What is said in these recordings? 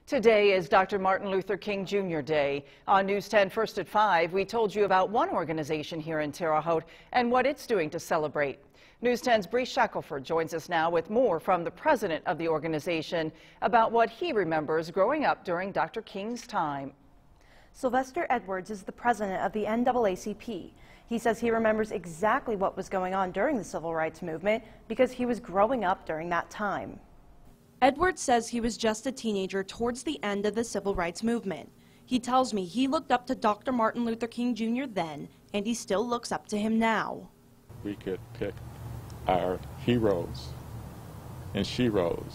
Today is Dr. Martin Luther King Jr. Day. On News 10 First at 5, we told you about one organization here in Terre Haute and what it's doing to celebrate. News 10's Bree Shackelford joins us now with more from the president of the organization about what he remembers growing up during Dr. King's time. Sylvester Edwards is the president of the NAACP. He says he remembers exactly what was going on during the civil rights movement because he was growing up during that time. Edwards says he was just a teenager towards the end of the civil rights movement. He tells me he looked up to Dr. Martin Luther King Jr. then, and he still looks up to him now. We could pick our heroes and sheroes,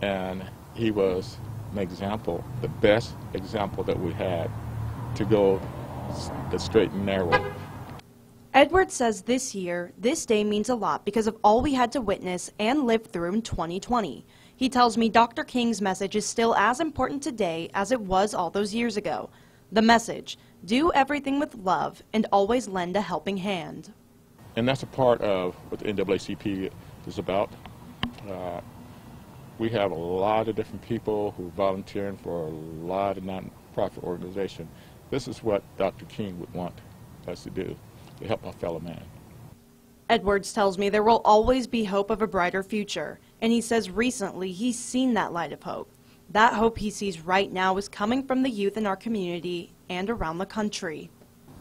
and he was an example, the best example that we had to go the straight and narrow. Edwards says this year, this day means a lot because of all we had to witness and live through in 2020. He tells me Dr. King's message is still as important today as it was all those years ago. The message, do everything with love and always lend a helping hand. And that's a part of what the NAACP is about. We have a lot of different people who volunteering for a lot of non-profit organizations. This is what Dr. King would want us to do, to help our fellow man. Edwards tells me there will always be hope of a brighter future, and he says recently he's seen that light of hope. That hope he sees right now is coming from the youth in our community and around the country.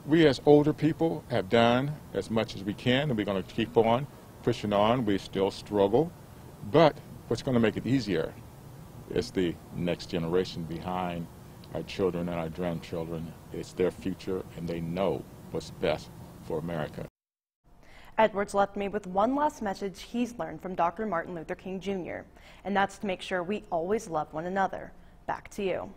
We as older people have done as much as we can, and we're going to keep on pushing on. We still struggle, but what's going to make it easier is the next generation behind our children and our grandchildren. It's their future, and they know what's best for America. Edwards left me with one last message he's learned from Dr. Martin Luther King Jr., and that's to make sure we always love one another. Back to you.